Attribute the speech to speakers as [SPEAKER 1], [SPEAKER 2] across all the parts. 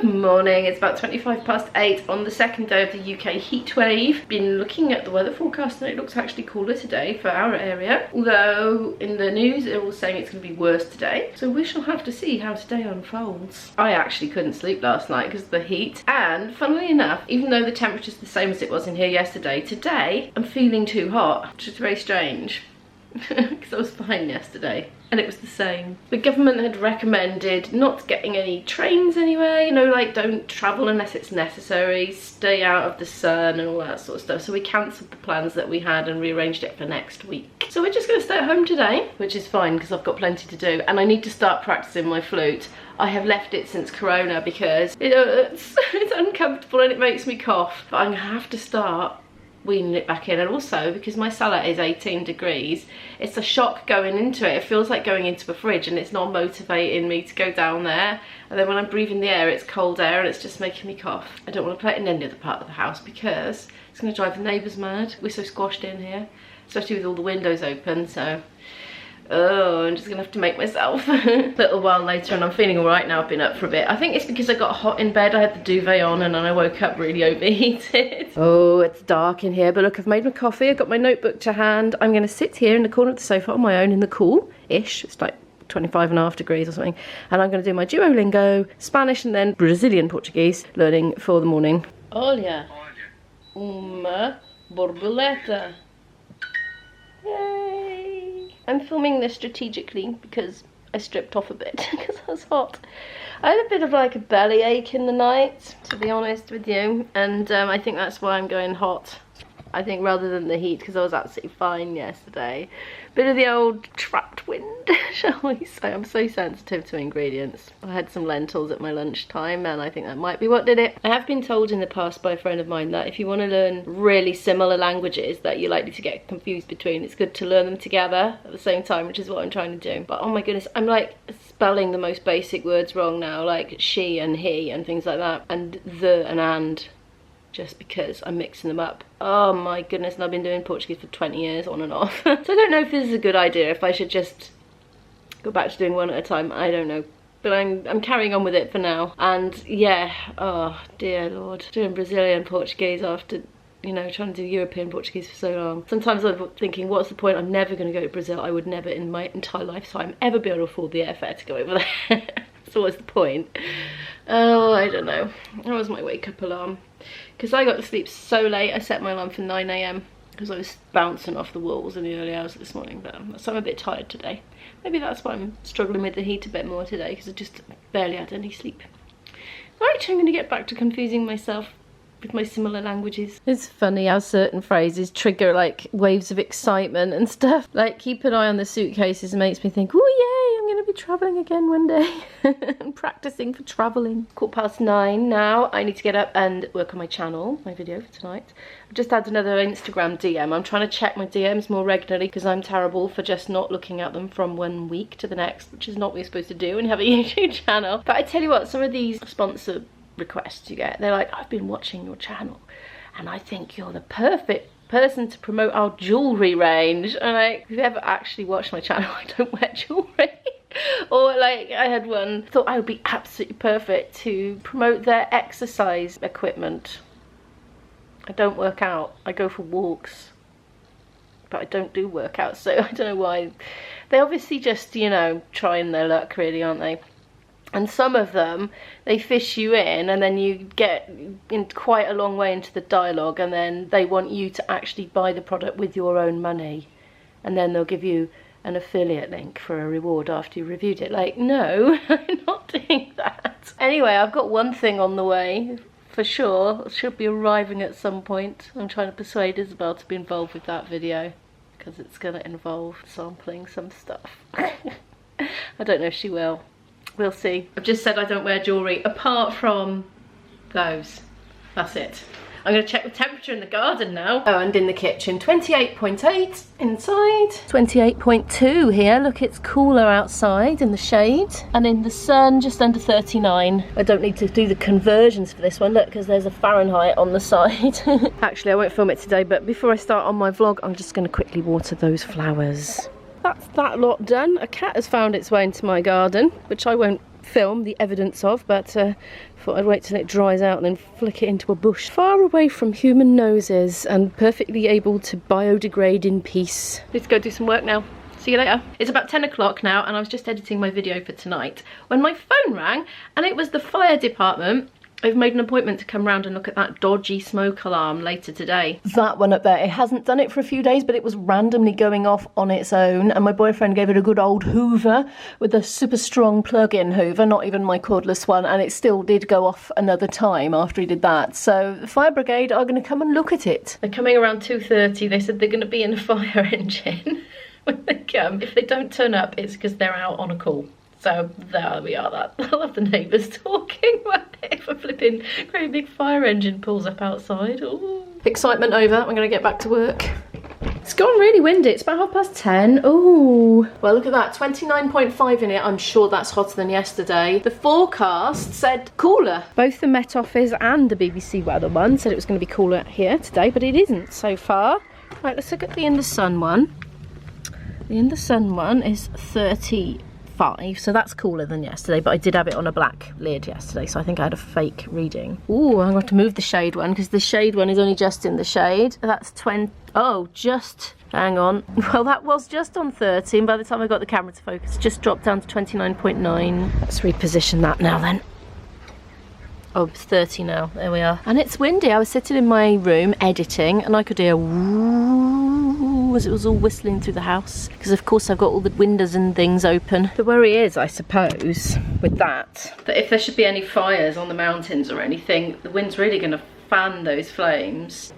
[SPEAKER 1] Good morning, it's about 8:25 on the second day of the UK heatwave. Been looking at the weather forecast and it looks actually cooler today for our area. Although in the news it was saying it's going to be worse today. So we shall have to see how today unfolds. I actually couldn't sleep last night because of the heat. And funnily enough, even though the temperature's the same as it was in here yesterday, today I'm feeling too hot, which is very strange. Because I was fine yesterday and it was the same. The government had recommended not getting any trains anywhere, you know, like don't travel unless it's necessary, stay out of the sun and all that sort of stuff. So we cancelled the plans that we had and rearranged it for next week. So we're just going to stay at home today, which is fine because I've got plenty to do and I need to start practicing my flute. I have left it since Corona because it's uncomfortable and it makes me cough. But I'm going to have to start weaning it back in, and also because my cellar is 18 degrees, it's a shock going into it. It feels like going into a fridge and it's not motivating me to go down there, and then when I'm breathing the air it's cold air and it's just making me cough. I don't want to play it in any other part of the house because it's going to drive the neighbours mad. We're so squashed in here, especially with all the windows open, so I'm just gonna have to make myself. A little while later and I'm feeling alright now. I've been up for a bit. I think it's because I got hot in bed. I had the duvet on and then I woke up really overheated. Oh, it's dark in here, but look, I've made my coffee. I've got my notebook to hand. I'm gonna sit here in the corner of the sofa on my own in the cool-ish. It's like 25.5 degrees or something. And I'm gonna do my Duo Lingo, Spanish and then Brazilian Portuguese learning for the morning. Olha, uma borboleta. Yay! I'm filming this strategically because I stripped off a bit because I was hot. I had a bit of like a belly ache in the night, to be honest with you, and I think that's why I'm going hot. I think rather than the heat, because I was absolutely fine yesterday. Bit of the old trapped wind, shall we say. I'm so sensitive to ingredients. I had some lentils at my lunchtime and I think that might be what did it. I have been told in the past by a friend of mine that if you want to learn really similar languages that you're likely to get confused between, it's good to learn them together at the same time, which is what I'm trying to do. But oh my goodness, I'm like spelling the most basic words wrong now, like she and he and things like that, and the and. Just because I'm mixing them up. Oh my goodness, and I've been doing Portuguese for 20 years on and off. So I don't know if this is a good idea, if I should just go back to doing one at a time, I don't know. But I'm carrying on with it for now. And yeah, oh dear Lord, doing Brazilian Portuguese after, you know, trying to do European Portuguese for so long. Sometimes I'm thinking, what's the point? I'm never going to go to Brazil. I would never in my entire lifetime ever be able to afford the airfare to go over there. So what's the point? Oh, I don't know. That was my wake up alarm. Because I got to sleep so late, I set my alarm for 9 AM because I was bouncing off the walls in the early hours this morning. But so I'm a bit tired today. Maybe that's why I'm struggling with the heat a bit more today, because I just barely had any sleep. Right, I'm going to get back to confusing myself with my similar languages. It's funny how certain phrases trigger like waves of excitement and stuff. Like keep an eye on the suitcases makes me think, oh yay, I'm going to be travelling again one day. I'm practising for travelling. 9:15 now. I need to get up and work on my channel, my video for tonight. I've just had another Instagram DM. I'm trying to check my DMs more regularly because I'm terrible for just not looking at them from one week to the next, which is not what you're supposed to do when you have a YouTube channel. But I tell you what, some of these sponsor requests you get, they're like, I've been watching your channel and I think you're the perfect person to promote our jewellery range. And like, if you ever actually watched my channel, I don't wear jewellery. Or like I had one, thought I would be absolutely perfect to promote their exercise equipment. I don't work out, I go for walks, but I don't do workouts, so I don't know why. They obviously just, you know, trying their luck really, aren't they? And some of them, they fish you in and then you get in quite a long way into the dialogue and then they want you to actually buy the product with your own money. And then they'll give you an affiliate link for a reward after you reviewed it. Like, no, I'm not doing that. Anyway, I've got one thing on the way, for sure. It should be arriving at some point. I'm trying to persuade Isabel to be involved with that video because it's going to involve sampling some stuff. I don't know if she will. We'll see. I've just said I don't wear jewellery apart from those. That's it. I'm going to check the temperature in the garden now. Oh, and in the kitchen, 28.8 inside. 28.2 here. Look, it's cooler outside in the shade. And in the sun, just under 39. I don't need to do the conversions for this one, look, because there's a Fahrenheit on the side. Actually, I won't film it today, but before I start on my vlog, I'm just going to quickly water those flowers. That's that lot done. A cat has found its way into my garden, which I won't film the evidence of, but thought I'd wait till it dries out and then flick it into a bush. Far away from human noses and perfectly able to biodegrade in peace. Need to go do some work now. See you later. It's about 10 o'clock now and I was just editing my video for tonight when my phone rang and it was the fire department. I've made an appointment to come round and look at that dodgy smoke alarm later today. That one up there, it hasn't done it for a few days, but it was randomly going off on its own, and my boyfriend gave it a good old hoover with a super strong plug-in hoover, not even my cordless one, and it still did go off another time after he did that. So the fire brigade are going to come and look at it. They're coming around 2:30. They said they're going to be in a fire engine when they come. If they don't turn up, it's because they're out on a call. So there we are. That I love the neighbours talking about it. If a flipping great big fire engine pulls up outside. Ooh. Excitement over. I'm going to get back to work. It's gone really windy. It's about 10:30. Ooh. Well, look at that. 29.5 in it. I'm sure that's hotter than yesterday. The forecast said cooler. Both the Met Office and the BBC weather one said it was going to be cooler here today, but it isn't so far. Right, let's look at the In the Sun one. The In the Sun one is 35, so that's cooler than yesterday, but I did have it on a black lid yesterday, so I think I had a fake reading. Ooh, I'm going to have to move the shade one because the shade one is only just in the shade. That's 20, oh, just, hang on. Well, that was just on 30, and by the time I got the camera to focus, it just dropped down to 29.9. Let's reposition that now then. Oh, it's 30 now, there we are. And it's windy. I was sitting in my room editing and I could hear woo as it was all whistling through the house. Because of course I've got all the windows and things open. The worry is, I suppose, with that if there should be any fires on the mountains or anything, the wind's really going to fan those flames.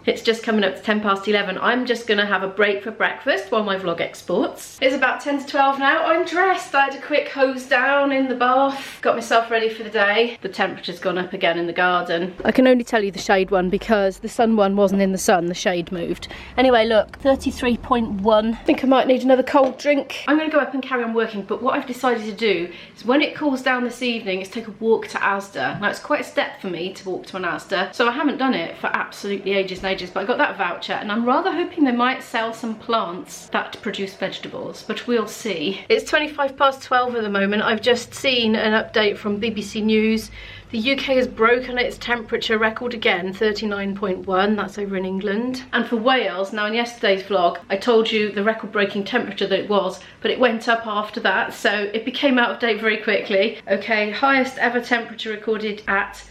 [SPEAKER 1] It's just coming up to 11:10. I'm just gonna have a break for breakfast while my vlog exports. It's about 10 to 12 now. I'm dressed. I had a quick hose down in the bath. Got myself ready for the day. The temperature's gone up again in the garden. I can only tell you the shade one because the sun one wasn't in the sun. The shade moved. Anyway, look, 33.1. I think I might need another cold drink. I'm gonna go up and carry on working, but what I've decided to do is when it cools down this evening is take a walk to ASDA. Now, it's quite a step for me to walk to an ASDA, so I haven't done it for absolutely ages now. But I got that voucher and I'm rather hoping they might sell some plants that produce vegetables, but we'll see. It's 12:25 at the moment. I've just seen an update from BBC News. The UK has broken its temperature record again, 39.1, that's over in England. And for Wales, now in yesterday's vlog, I told you the record-breaking temperature that it was, but it went up after that, so it became out of date very quickly. Okay, highest ever temperature recorded at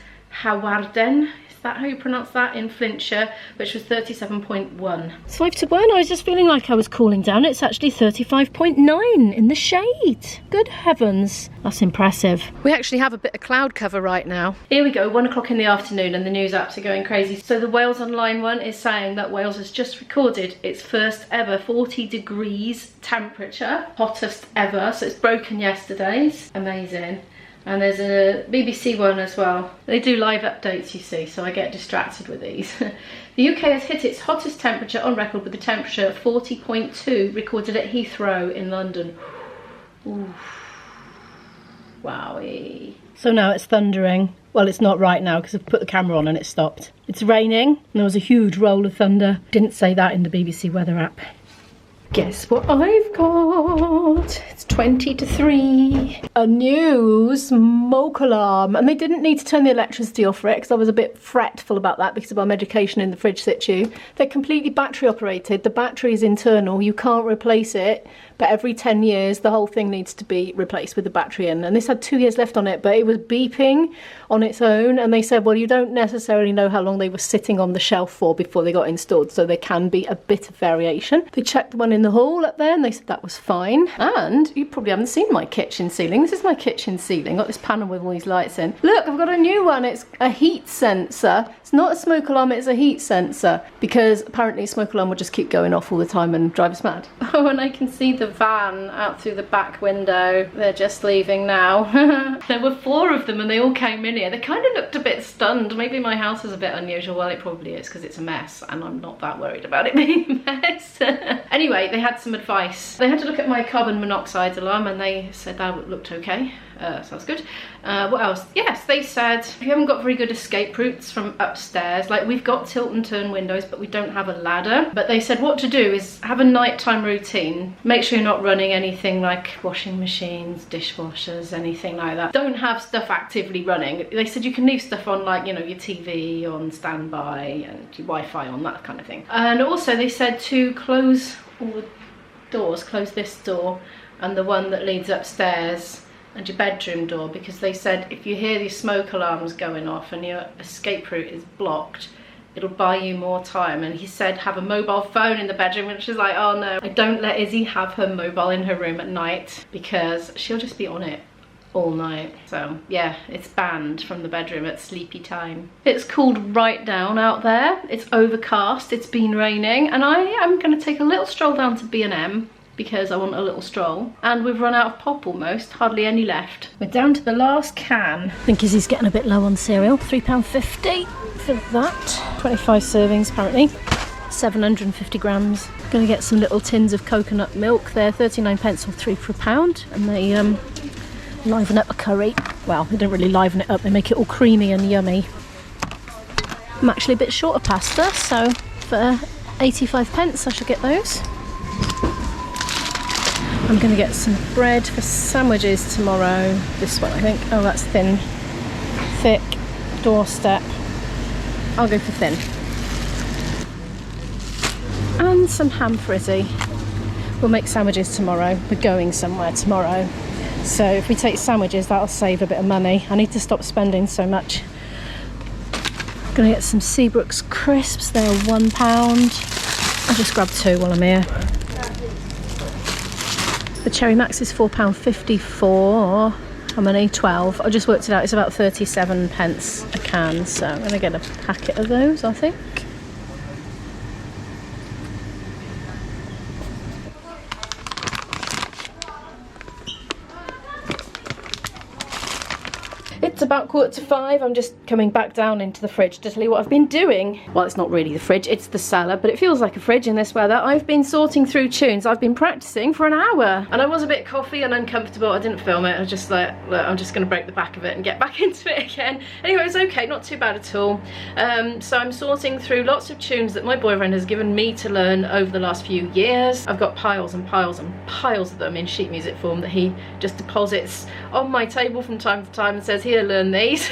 [SPEAKER 1] Hawarden. Is that how you pronounce that? In Flintshire, which was 37.1. It's 5 to 1. I was just feeling like I was cooling down. It's actually 35.9 in the shade. Good heavens. That's impressive. We actually have a bit of cloud cover right now. Here we go, 1 o'clock in the afternoon and the news apps are going crazy. So the Wales Online one is saying that Wales has just recorded its first ever 40 degrees temperature. Hottest ever, so it's broken yesterday's. Amazing. And there's a BBC one as well. They do live updates, you see, so I get distracted with these. The UK has hit its hottest temperature on record with a temperature of 40.2 recorded at Heathrow in London. Oof. Wowie. So now it's thundering. Well, it's not right now because I've put the camera on and it stopped. It's raining and there was a huge roll of thunder. Didn't say that in the BBC weather app. Guess what I've got? It's 20 to 3. A new smoke alarm. And they didn't need to turn the electricity off for it because I was a bit fretful about that because of our medication in the fridge situ. They're completely battery operated. The battery is internal. You can't replace it. But every 10 years, the whole thing needs to be replaced with the battery in. And this had 2 years left on it, but it was beeping on its own. And they said, well, you don't necessarily know how long they were sitting on the shelf for before they got installed. So there can be a bit of variation. They checked the one in the hall up there and they said that was fine. And you probably haven't seen my kitchen ceiling. This is my kitchen ceiling. Got this panel with all these lights in. Look, I've got a new one. It's a heat sensor. It's not a smoke alarm, it's a heat sensor. Because apparently a smoke alarm will just keep going off all the time and drive us mad. Oh, and I can see the van out through the back window. They're just leaving now. There were 4 of them and they all came in here. They kind of looked a bit stunned. Maybe my house is a bit unusual. Well, it probably is because it's a mess and I'm not that worried about it being a mess. Anyway, they had some advice. They had to look at my carbon monoxide alarm and they said that looked okay. So that's good. What else? Yes, they said if you haven't got very good escape routes from upstairs, like we've got tilt and turn windows, but we don't have a ladder. But they said what to do is have a nighttime routine. Make sure you're not running anything like washing machines, dishwashers, anything like that. Don't have stuff actively running. They said you can leave stuff on, like, you know, your TV on standby and your Wi-Fi on, that kind of thing. And also they said to close all the doors, close this door and the one that leads upstairs and your bedroom door, because they said if you hear these smoke alarms going off and your escape route is blocked, it'll buy you more time. And he said have a mobile phone in the bedroom, which is like, oh no, I don't let Izzy have her mobile in her room at night because she'll just be on it all night. So yeah, it's banned from the bedroom at sleepy time. It's cooled right down out there. It's overcast, it's been raining, and I am going to take a little stroll down to B&M because I want a little stroll, and we've run out of pop almost, hardly any left. We're down to the last can. I think Izzy's getting a bit low on cereal. £3.50 for that. 25 servings apparently, 750 grams. Gonna get some little tins of coconut milk. They're 39p or 3 for £1, and they liven up a curry. Well, they don't really liven it up, they make it all creamy and yummy. I'm actually a bit short of pasta, so for 85p I should get those. I'm going to get some bread for sandwiches tomorrow. This one, I think. Oh, that's thin. Thick. Doorstep. I'll go for thin. And some ham for Izzy. We'll make sandwiches tomorrow. We're going somewhere tomorrow. So if we take sandwiches, that'll save a bit of money. I need to stop spending so much. I'm going to get some Seabrooks crisps. They're £1. I'll just grab 2 while I'm here. The Cherry Max is £4.54. How many? 12. I just worked it out. It's about 37p a can. So I'm going to get a packet of those, I think. It's about 5:15. I'm just coming back down into the fridge to tell you what I've been doing. Well, it's not really the fridge, it's the cellar, but it feels like a fridge in this weather. I've been sorting through tunes. I've been practicing for an hour, and I was a bit coffee and uncomfortable. I didn't film it. I was just like, look, I'm just going to break the back of it and get back into it again. Anyway, it's okay, not too bad at all. So I'm sorting through lots of tunes that my boyfriend has given me to learn over the last few years. I've got piles and piles and piles of them in sheet music form that he just deposits on my table from time to time and says, here, learn these.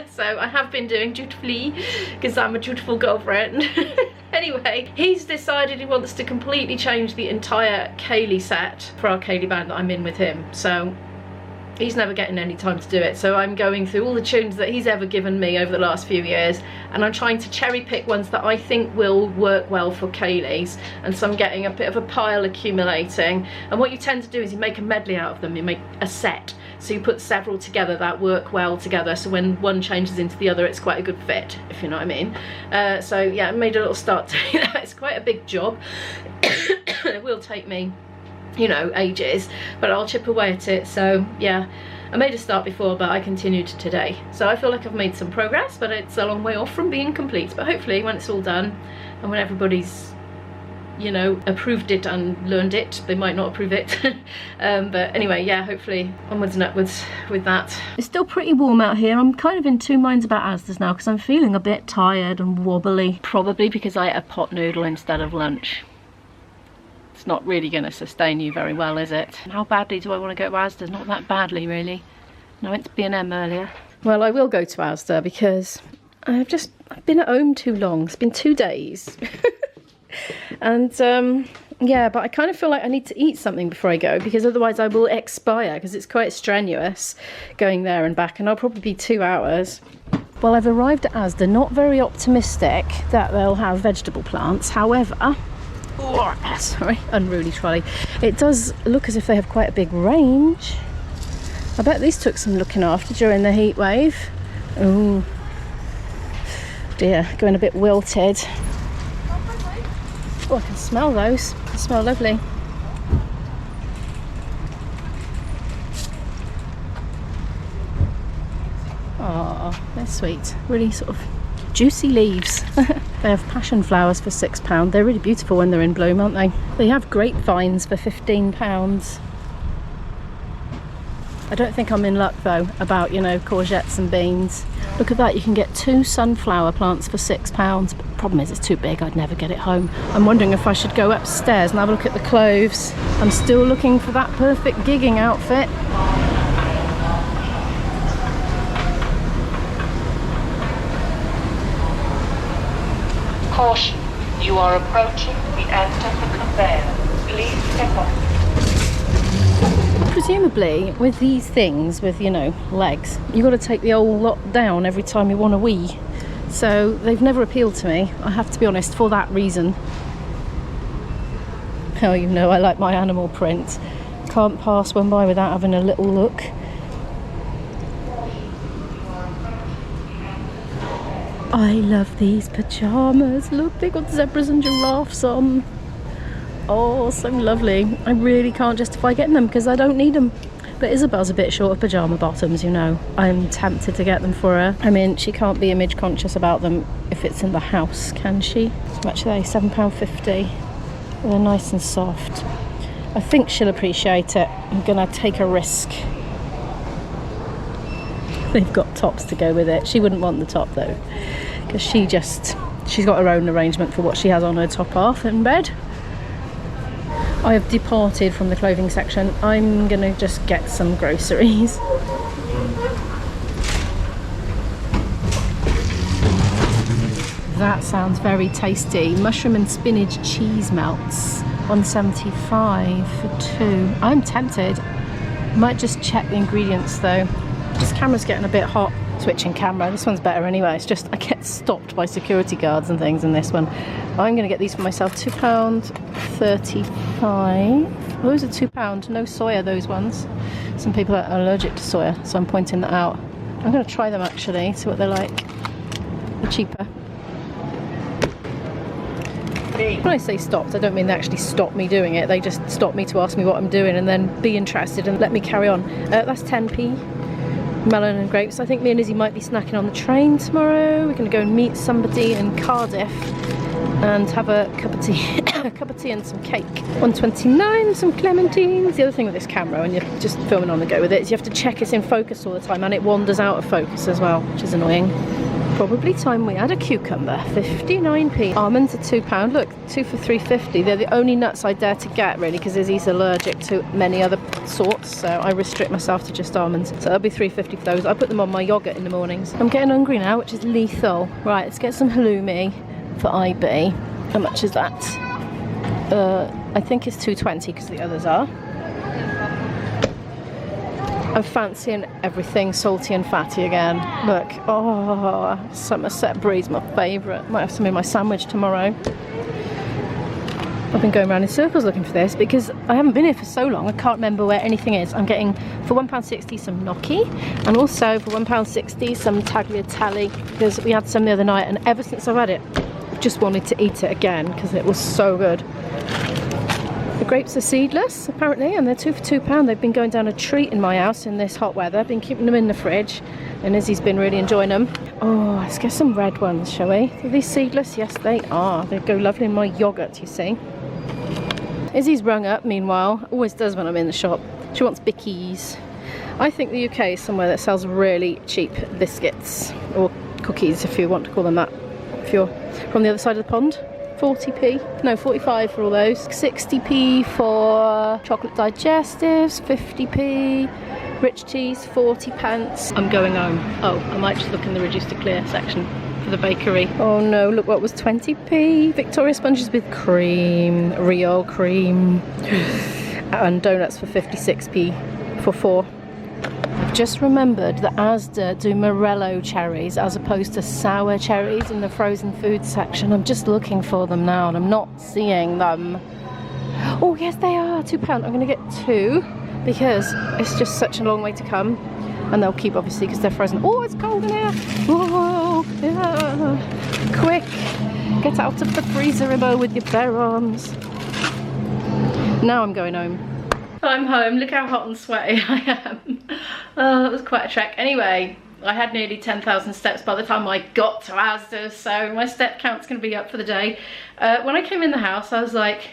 [SPEAKER 1] So I have been doing dutifully because I'm a dutiful girlfriend. Anyway, he's decided he wants to completely change the entire Kaylee set for our Kaylee band that I'm in with him. So he's never getting any time to do it. So I'm going through all the tunes that he's ever given me over the last few years, and I'm trying to cherry pick ones that I think will work well for Kaylee's. And so I'm getting a bit of a pile accumulating. And what you tend to do is you make a medley out of them. You make a set. So you put several together that work well together, so when one changes into the other, it's quite a good fit, if you know what I mean. So yeah, I made a little start to that. It's quite a big job. It will take me, you know, ages, but I'll chip away at it. So yeah, I made a start before, but I continued today. So I feel like I've made some progress, but it's a long way off from being complete. But hopefully when it's all done and when everybody's, you know, approved it and learned it, they might not approve it. But anyway, yeah, hopefully onwards and upwards with that. It's still pretty warm out here. I'm kind of in two minds about ASDA's now because I'm feeling a bit tired and wobbly. Probably because I ate a pot noodle instead of lunch. It's not really going to sustain you very well, is it? How badly do I want to go to ASDA? Not that badly, really. I went to B&M earlier. Well, I will go to ASDA because I've been at home too long. It's been 2 days. And yeah, but I kind of feel like I need to eat something before I go, because otherwise I will expire, because it's quite strenuous going there and back, and I'll probably be 2 hours. Well, I've arrived at ASDA, not very optimistic that they'll have vegetable plants. However, sorry, unruly trolley. It does look as if they have quite a big range. I bet these took some looking after during the heat wave. Oh dear, going a bit wilted. Oh, I can smell those. They smell lovely. Oh, they're sweet. Really sort of juicy leaves. They have passion flowers for £6. They're really beautiful when they're in bloom, aren't they? They have grapevines for £15. I don't think I'm in luck though about, you know, courgettes and beans. Look at that, you can get 2 sunflower plants for £6. But the problem is it's too big, I'd never get it home. I'm wondering if I should go upstairs and have a look at the clothes. I'm still looking for that perfect gigging outfit.
[SPEAKER 2] Caution, you are approaching the end of the conveyor. Please step off.
[SPEAKER 1] Presumably, with these things, with, you know, legs, you've got to take the old lot down every time you want a wee. So they've never appealed to me, I have to be honest, for that reason. Oh, you know, I like my animal print. Can't pass one by without having a little look. I love these pyjamas. Look, they got zebras and giraffes on. Oh, so lovely. I really can't justify getting them because I don't need them. But Isabel's a bit short of pyjama bottoms, you know. I'm tempted to get them for her. I mean, she can't be image conscious about them if it's in the house, can she? How much are they? £7.50. They're nice and soft. I think she'll appreciate it. I'm gonna take a risk. They've got tops to go with it. She wouldn't want the top though, because she's got her own arrangement for what she has on her top half in bed. I have departed from the clothing section. I'm gonna just get some groceries. That sounds very tasty. Mushroom and spinach cheese melts, £1.75 for 2. I'm tempted. Might just check the ingredients though. This camera's getting a bit hot. Switching camera. This one's better anyway. It's just I get stopped by security guards and things in this one. I'm going to get these for myself. £2.35. Those are £2. No soya, those ones. Some people are allergic to soya, so I'm pointing that out. I'm going to try them actually, see what they're like. They're cheaper. When I say stopped, I don't mean they actually stop me doing it. They just stop me to ask me what I'm doing and then be interested and let me carry on. That's 10p. Melon and grapes. I think me and Izzy might be snacking on the train tomorrow. We're going to go and meet somebody in Cardiff and have a cup of tea, a cup of tea and some cake. £1.29, some clementines. The other thing with this camera, when you're just filming on the go with it, is you have to check it's in focus all the time, and it wanders out of focus as well, which is annoying. Probably time we had a cucumber. 59p. Almonds are £2. Look, 2 for £3.50. They're the only nuts I dare to get really, because Izzy's allergic to many other sorts, so I restrict myself to just almonds. So that'll be £3.50 for those. I put them on my yogurt in the mornings. I'm getting hungry now, which is lethal. Right, let's get some halloumi for IB. How much is that? I think it's £2.20 because the others are. I'm fancying everything salty and fatty again. Look, oh, Somerset Brie's my favourite. Might have some in my sandwich tomorrow. I've been going around in circles looking for this because I haven't been here for so long, I can't remember where anything is. I'm getting, for £1.60, some gnocchi, and also for £1.60 some tagliatelle, because we had some the other night, and ever since I've had it, I've just wanted to eat it again because it was so good. The grapes are seedless, apparently, and they're 2 for £2. They've been going down a treat in my house in this hot weather. I've been keeping them in the fridge, and Izzy's been really enjoying them. Oh, let's get some red ones, shall we? Are these seedless? Yes, they are. They go lovely in my yoghurt, you see. Izzy's rung up, meanwhile. Always does when I'm in the shop. She wants bickies. I think the UK is somewhere that sells really cheap biscuits, or cookies, if you want to call them that, if you're from the other side of the pond. 40p, no 45 for all those, 60p for chocolate digestives, 50p, rich teas, 40p. I'm going home. Oh, I might just look in the reduced to clear section for the bakery. Oh no, look what was 20p, Victoria sponges with cream, real cream, and donuts for 56p for 4. I've just remembered that ASDA do Morello cherries as opposed to sour cherries in the frozen food section. I'm just looking for them now and I'm not seeing them. Oh yes, they are, £2. I'm going to get 2 because it's just such a long way to come, and they'll keep obviously because they're frozen. Oh, it's cold in here. Whoa, yeah. Quick, get out of the freezer, Ribbo, with your bare arms. Now I'm going home. I'm home. Look how hot and sweaty I am. Oh, that was quite a trek. Anyway, I had nearly 10,000 steps by the time I got to Asda, so my step count's going to be up for the day. When I came in the house, I was like,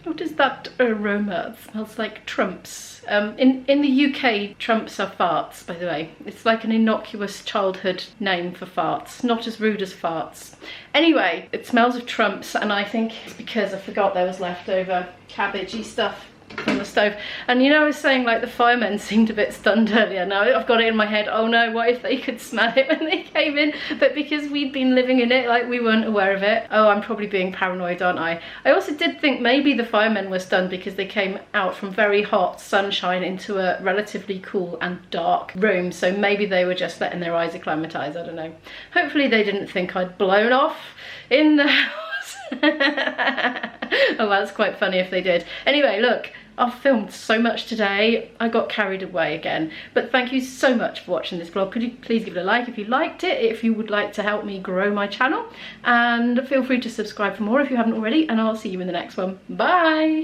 [SPEAKER 1] What is that aroma? It smells like trumps. In the UK, trumps are farts, by the way. It's like an innocuous childhood name for farts, not as rude as farts. Anyway, it smells of trumps, and I think it's because I forgot there was leftover cabbagey stuff on the stove. And you know, I was saying like the firemen seemed a bit stunned earlier. Now I've got it in my head, oh no, what if they could smell it when they came in? But because we'd been living in it, like we weren't aware of it. Oh, I'm probably being paranoid, aren't I? I also did think maybe the firemen were stunned because they came out from very hot sunshine into a relatively cool and dark room, so maybe they were just letting their eyes acclimatise, I don't know. Hopefully they didn't think I'd blown off in the house. Oh, that's quite funny if they did. Anyway, look, I've filmed so much today, I got carried away again. But thank you so much for watching this vlog. Could you please give it a like if you liked it, if you would like to help me grow my channel. And feel free to subscribe for more if you haven't already, and I'll see you in the next one. Bye!